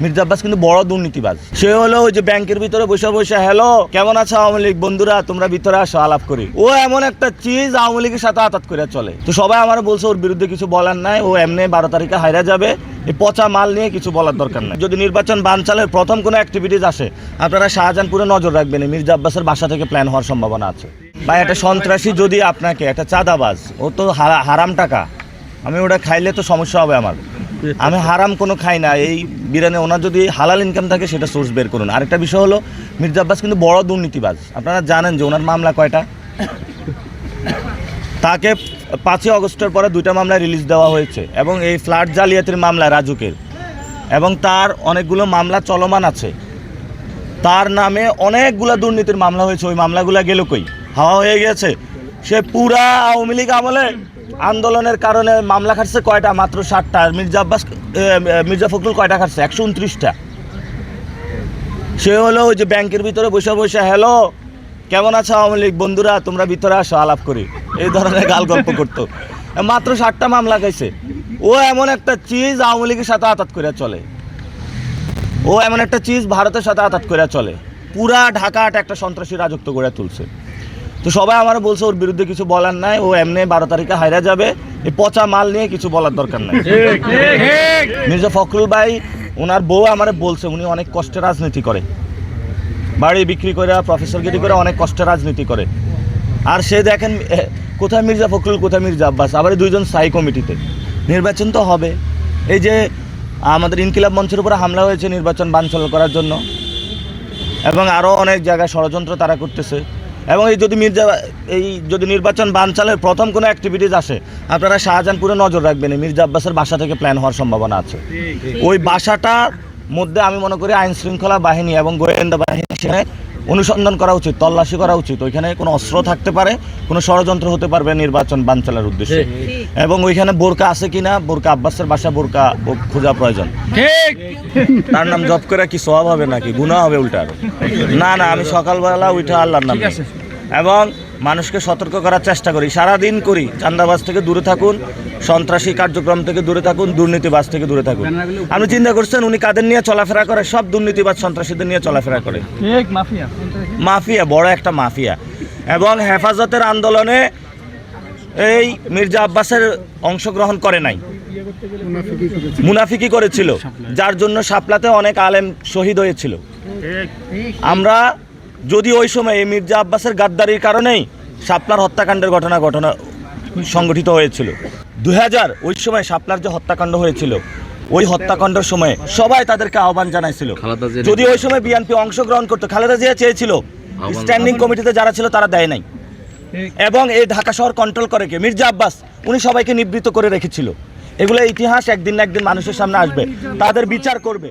মির্জা আব্বাস কিন্তু বড় দুর্নীতিবাজ। সে হলো ওই যে ব্যাংকের ভিতরে বসে বসে হ্যালো কেমন আছো আওয়ামী লীগ বন্ধুরা তোমরা ভিতরে আসো আলাপ করি। ও এমন একটা চিজ আওয়ামী লীগের সাথে আতাত করে চলে। তো সবাই আমার বলছে ওর বিরুদ্ধে কিছু বলার নাই, ও এমনি 12 তারিখে হাইরা যাবে, এই পচা মাল নিয়ে কিছু বলার দরকার নাই। যদি নির্বাচন বানচালের প্রথম কোনো অ্যাক্টিভিটিস আসে আপনারা শাহজাহানপুরে নজর রাখবেন, মির্জা আব্বাসের বাসা থেকে প্ল্যান হওয়ার সম্ভাবনা আছে। ভাই একটা সন্ত্রাসী যদি আপনাকে একটা চাঁদাবাজ, ও তো হারাম টাকা, আমি ওটা খাইলে তো সমস্যা হবে আমার। আমি হারাম কোনো খাই না, এই বিরিয়ানি ওনার যদি হালাল ইনকাম থাকে সেটা সোর্স বের করুন। আরেকটা বিষয় হলো মির্জা আব্বাস কিন্তু বড় দুর্নীতিবাজ। আপনারা জানেন যে ওনার মামলা কয়টা? তাকে 5 আগস্টের পরে 2টা মামলায় রিলিজ দেওয়া হয়েছে এবং এই ফ্ল্যাট জালিয়াতির মামলা রাজুকের, এবং তার অনেকগুলো মামলা চলমান আছে। তার নামে অনেকগুলো দুর্নীতির মামলা হয়েছে, ওই মামলাগুলো গেল কই? হাওয়া হয়ে গেছে। সে পুরা আওয়ামী লীগ আমলে আন্দোলনের কারণে মামলা খাটছে কয়টা? মাত্র 7টা। মির্জা ফখরুল কয়টা খাটছে? 129টা। সে হলো ওই যে ব্যাংকের ভিতরে বসে বসে হ্যালো কেমন আছো আওয়ামী লীগ বন্ধুরা তোমরা ভিতরে আসো আলাপ করি, এই ধরনের গাল গল্প করতো। মাত্র 7টা মামলা খাইছে। ও এমন একটা চিজ আওয়ামী লীগের সাথে আতাত করে চলে, ও এমন একটা চিজ ভারতের সাথে আতাত করে চলে, পুরা ঢাকাটা একটা সন্ত্রাসী রাজত্ব গড়ে তুলছে। তো সবাই আমার বলছে ওর বিরুদ্ধে কিছু বলার নাই, ও এমনি 12 তারিখে হাইরা যাবে, এই পচা মাল নিয়ে কিছু বলার দরকার নাই। মির্জা ফখরুল ভাই ওনার বউ আমার বলছে উনি অনেক কষ্টে রাজনীতি করে, বাড়ি বিক্রি করে প্রফেসরগিরি করে অনেক কষ্টে রাজনীতি করে। আর সে দেখেন কোথায় মির্জা ফখরুল কোথায় মির্জা আব্বাস, আবার দুইজন স্থায়ী কমিটিতে। নির্বাচন তো হবে, এই যে আমাদের ইনকিলাব মঞ্চের উপরে হামলা হয়েছে নির্বাচন বানচাল করার জন্য, এবং আরও অনেক জায়গায় ষড়যন্ত্র তারা করতেছে। এবং এই যদি নির্বাচন বানচালের প্রথম কোনো অ্যাক্টিভিটিস আসে আপনারা শাহজাহানপুরে নজর রাখবেন, মির্জা আব্বাসের বাসা থেকে প্ল্যান হওয়ার সম্ভাবনা আছে। ওই বাসাটার মধ্যে আমি মনে করি আইন শৃঙ্খলা বাহিনী এবং গোয়েন্দা বাহিনী সেখানে অনুসন্ধান করা উচিত, তল্লাশি করা উচিত। ওইখানে কোনো অস্ত্র থাকতে পারে, কোনো ষড়যন্ত্র হতে পারবে নির্বাচন বানচালের উদ্দেশ্যে। এবং ওইখানে বোরকা আছে কিনা, বোরকা আব্বাসের বাসা বোরকা খোঁজা প্রয়োজন। তার নাম জপ করে কি সওয়াব হবে নাকি গুনাহ হবে উল্টা? না না, আমি সকালবেলা উঠে আল্লাহর নাম এবং মানুষকে সতর্ক করার চেষ্টা করি, সারাদিন করি। চাঁদাবাজ থেকে দূরে থাকুন, সন্ত্রাসী কার্যক্রম থেকে দূরে থাকুন, দুর্নীতিবাজ থেকে দূরে থাকুন। আপনি চিন্তা করছেন উনি কাদের নিয়ে চলাফেরা করে? সব দুর্নীতিবাজ সন্ত্রাসীদের নিয়ে চলাফেরা করে। মাফিয়া, বড় একটা মাফিয়া। এবং হেফাজতের আন্দোলনে এই মির্জা আব্বাসের অংশগ্রহণ করে নাই, মুনাফিকি করেছিল, যার জন্য শাপলাতে অনেক আলেম শহীদ হয়েছিল। আমরা যদি ওই সময় এই মির্জা আব্বাসের গাদ্দারির কারণেই শাপলার হত্যাকাণ্ডের ঘটনা সংগঠিত হয়েছিল 2000, ওই সময় শাপলার যে হত্যাকাণ্ড হয়েছিল ওই হত্যাকাণ্ডের সময় সবাই তাদেরকে আহ্বান জানাইছিল। যদি ওই সময় বিএনপি অংশগ্রহণ করতো, খালেদা জিয়া চেয়েছিল, স্ট্যান্ডিং কমিটিতে যারা ছিল তারা দেয় নাই। এবং এই ঢাকা শহর কন্ট্রোল করে কে? মির্জা আব্বাস। উনি সবাইকে নিবৃত্ত করে রেখেছিল। এগুলো ইতিহাস একদিন না একদিন মানুষের সামনে আসবে, তাদের বিচার করবে।